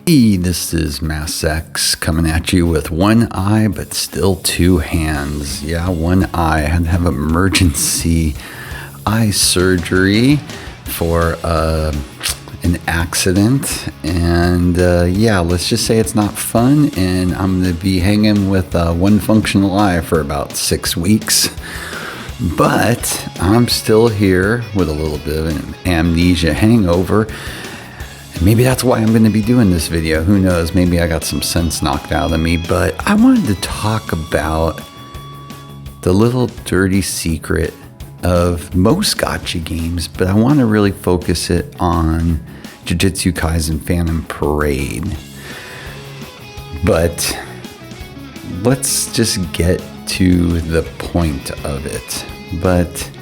This is Mass X coming at you with one eye, but still two hands. Yeah, one eye. I had to have emergency eye surgery for an accident. And yeah, let's just say it's not fun. And I'm going to be hanging with one functional eye for about 6 weeks. But I'm still here with a little bit of an amnesia hangover. Maybe that's why I'm going to be doing this video. Who knows? Maybe I got some sense knocked out of me. But I wanted to talk about the little dirty secret of most gacha games, but I want to really focus it on Jujutsu Kaisen Phantom Parade. But let's just get to the point of it. But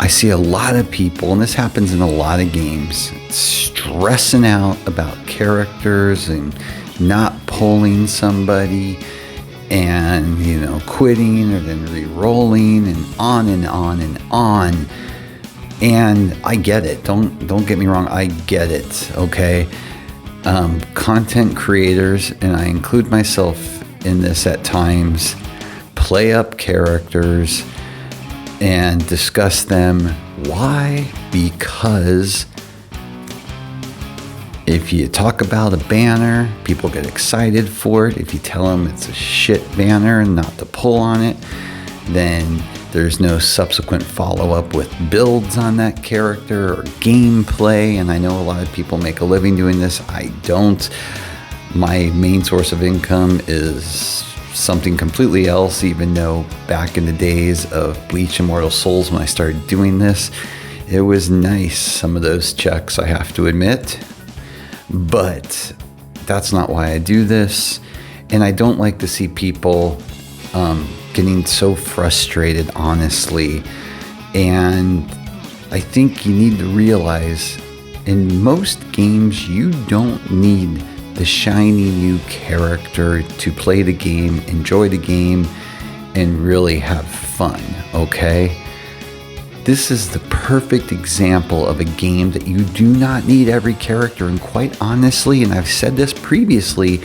I see a lot of people, and this happens in a lot of games, stressing out about characters and not pulling somebody and, you know, quitting or then re-rolling and on and on and on. And I get it. Don't get me wrong. I get it. Okay. Content creators, and I include myself in this at times, play up characters and discuss them. Why? Because if you talk about a banner, people get excited for it. If you tell them it's a shit banner and not to pull on it, then there's no subsequent follow-up with builds on that character or gameplay. And I know a lot of people make a living doing this. I don't. My main source of income is something completely else, even though back in the days of Bleach Immortal Souls, when I started doing this, it was nice, some of those checks, I have to admit. But that's not why I do this. And I don't like to see people getting so frustrated, honestly. And I think you need to realize in most games, you don't need the shiny new character to play the game, enjoy the game, and really have fun, okay? This is the perfect example of a game that you do not need every character, and quite honestly, and I've said this previously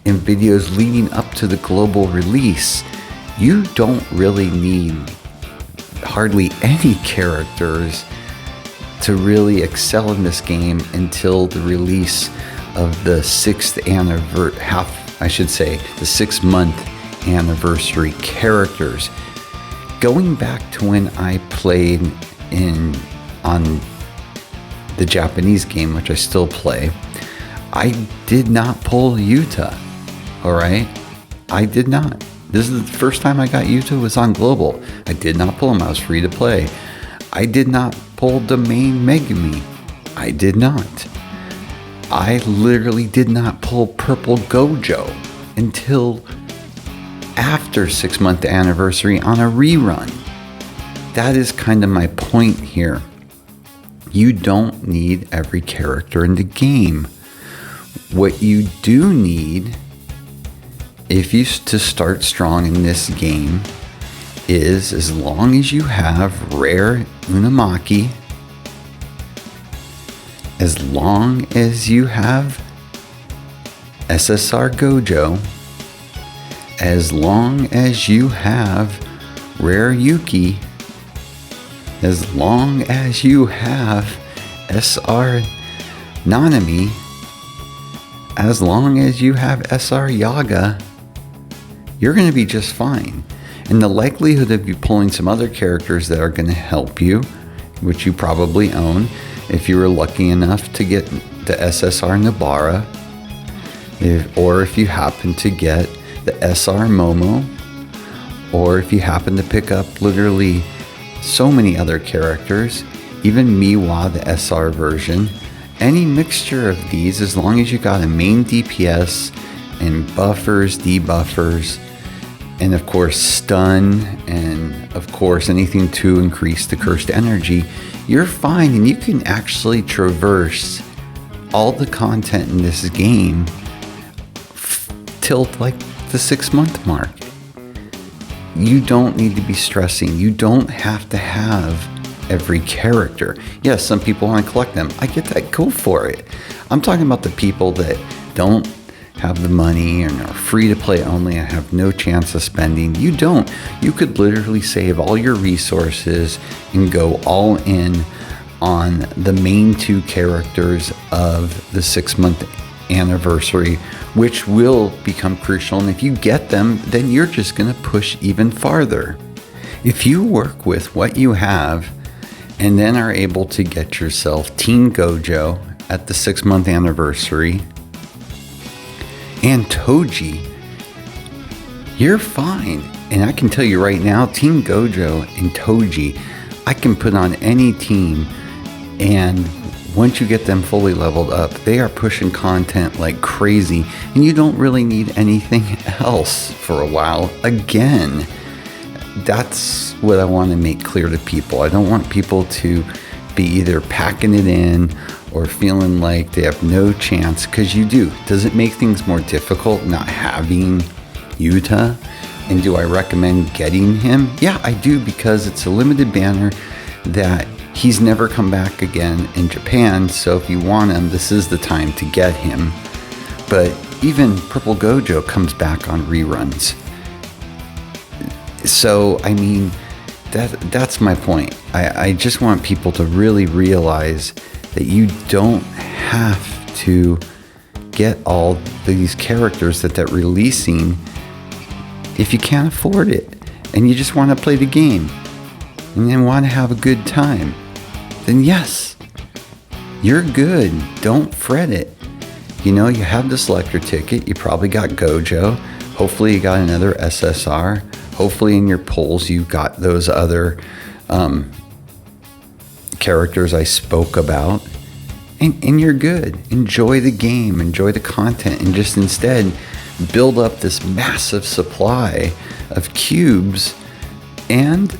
in videos leading up to the global release, you don't really need hardly any characters to really excel in this game until the release of the 6th anniversary, the 6-month anniversary characters. Going back to when I played on the Japanese game, which I still play, I did not pull Yuta. All right, I did not. This is the first time I got Yuta was on global. I did not pull him. I was free to play. I did not pull the main Megumi. I did not. I literally did not pull Purple Gojo until after 6-month anniversary on a rerun. That is kind of my point here. You don't need every character in the game. What you do need, if you to start strong in this game, is as long as you have rare Unamaki, as long as you have SSR Gojo, as long as you have rare Yuki, as long as you have SR Nanami, as long as you have SR Yaga, you're going to be just fine. And the likelihood of you pulling some other characters that are going to help you, which you probably own, if you were lucky enough to get the SSR Nabara, or if you happen to get the SR Momo, or if you happen to pick up literally so many other characters, even Miwa, the SR version, any mixture of these, as long as you got a main DPS and buffers, debuffers, and of course stun, and of course anything to increase the cursed energy, you're fine. And you can actually traverse all the content in this game till like the 6-month mark. You don't need to be stressing. You don't have to have every character. Yes, some people want to collect them. I get that. Go for it. I'm talking about the people that don't have the money and are free to play only and have no chance of spending. You don't. You could literally save all your resources and go all in on the main 2 characters of the 6-month anniversary, which will become crucial. And if you get them, then you're just going to push even farther. If you work with what you have and then are able to get yourself Teen Gojo at the 6-month anniversary and Toji, you're fine. And I can tell you right now, Teen Gojo and Toji, I can put on any team, and once you get them fully leveled up, they are pushing content like crazy, and you don't really need anything else for a while. Again, that's what I want to make clear to people. I don't want people to be either packing it in or feeling like they have no chance, because you do. Does it make things more difficult not having Yuta? And do I recommend getting him? Yeah, I do, because it's a limited banner that he's never come back again in Japan. So if you want him, this is the time to get him. But even Purple Gojo comes back on reruns. So, I mean, that's my point. I just want people to really realize that you don't have to get all these characters that they're releasing if you can't afford it and you just want to play the game and then want to have a good time. Then yes, you're good. Don't fret it. You know, you have the selector ticket. You probably got Gojo. Hopefully you got another SSR. Hopefully in your polls you got those other characters I spoke about. And you're good. Enjoy the game. Enjoy the content. And just instead build up this massive supply of cubes, and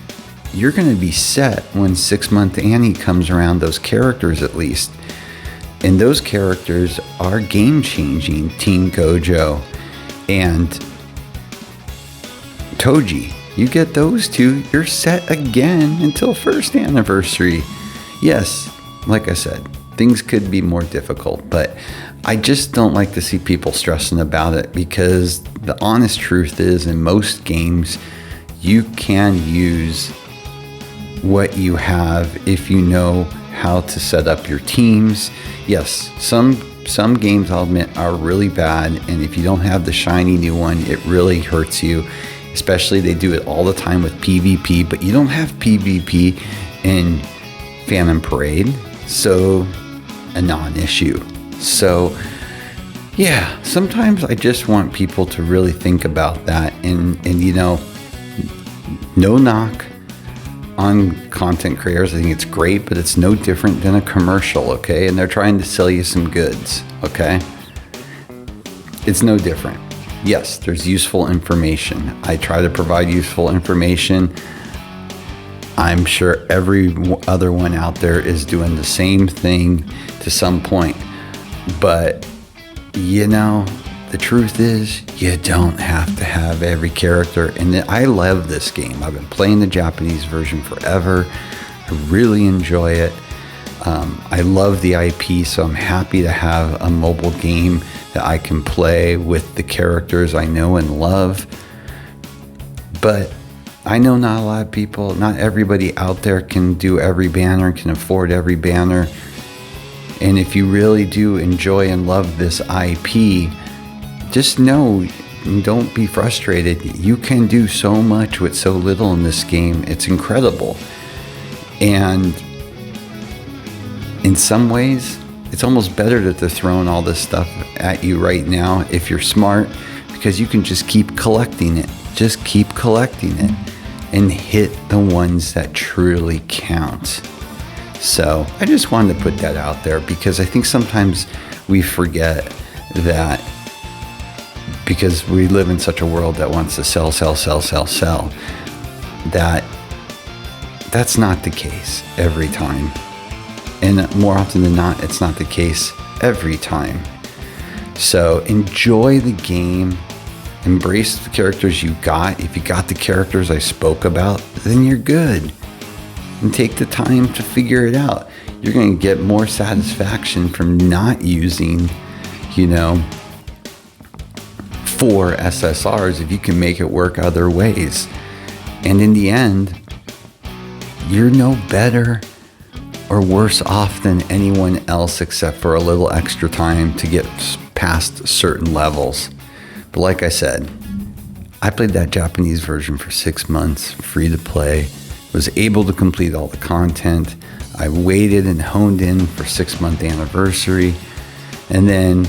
you're going to be set when 6-month Annie comes around, those characters at least. And those characters are game-changing. Teen Gojo and Toji. You get those 2, you're set again until 1st anniversary. Yes, like I said, things could be more difficult, but I just don't like to see people stressing about it, because the honest truth is, in most games, you can use what you have if you know how to set up your teams. Yes, some games, I'll admit, are really bad, and if you don't have the shiny new one, it really hurts you. Especially they do it all the time with PvP, but you don't have PvP in Phantom Parade, so a non-issue. So yeah, sometimes I just want people to really think about that, and you know, no knock on content creators. I think it's great, but it's no different than a commercial, okay? And they're trying to sell you some goods, okay? It's no different. Yes, there's useful information. I try to provide useful information. I'm sure every other one out there is doing the same thing to some point. But, you know, the truth is, you don't have to have every character. And I love this game. I've been playing the Japanese version forever. I really enjoy it. I love the IP, so I'm happy to have a mobile game that I can play with the characters I know and love. But I know not a lot of people, not everybody out there can do every banner, can afford every banner. And if you really do enjoy and love this IP, just know, don't be frustrated. You can do so much with so little in this game. It's incredible. And in some ways, it's almost better that they're throwing all this stuff at you right now if you're smart, because you can just keep collecting it. Just keep collecting it and hit the ones that truly count. So I just wanted to put that out there, because I think sometimes we forget that, because we live in such a world that wants to sell, that that's not the case every time. And more often than not, it's not the case every time. So enjoy the game. Embrace the characters you got. If you got the characters I spoke about, then you're good. and take the time to figure it out. You're going to get more satisfaction from not using, 4 SSRs if you can make it work other ways. And in the end, you're no better or worse off than anyone else except for a little extra time to get past certain levels. But like I said, I played that Japanese version for 6 months, free to play, was able to complete all the content. I waited and honed in for 6-month anniversary, and then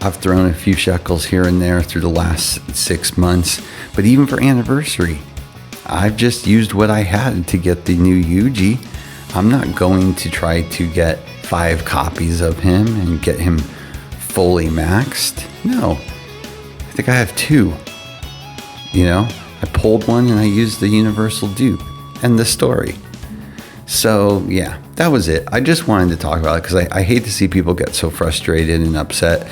I've thrown a few shekels here and there through the last 6 months. But even for anniversary, I've just used what I had to get the new Yuji. I'm not going to try to get 5 copies of him and get him fully maxed. No, I think I have 2. I pulled one and I used the universal dupe and the story. So yeah, that was it. I just wanted to talk about it because I hate to see people get so frustrated and upset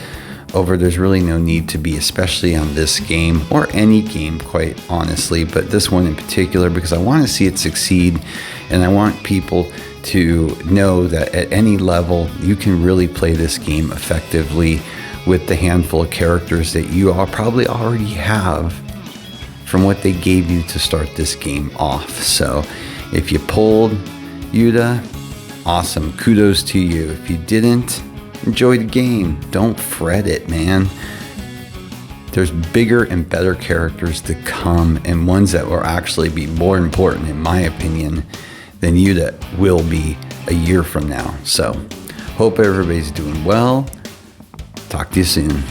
over there's really no need to be, especially on this game or any game, quite honestly, but this one in particular, because I want to see it succeed, and I want people to know that at any level you can really play this game effectively with the handful of characters that you probably already have from what they gave you to start this game off. So if you pulled Yuta, awesome, kudos to you. If you didn't, enjoy the game. Don't fret it, man. There's bigger and better characters to come, and ones that will actually be more important, in my opinion, than Yuta will be a year from now. So, hope everybody's doing well. Talk to you soon.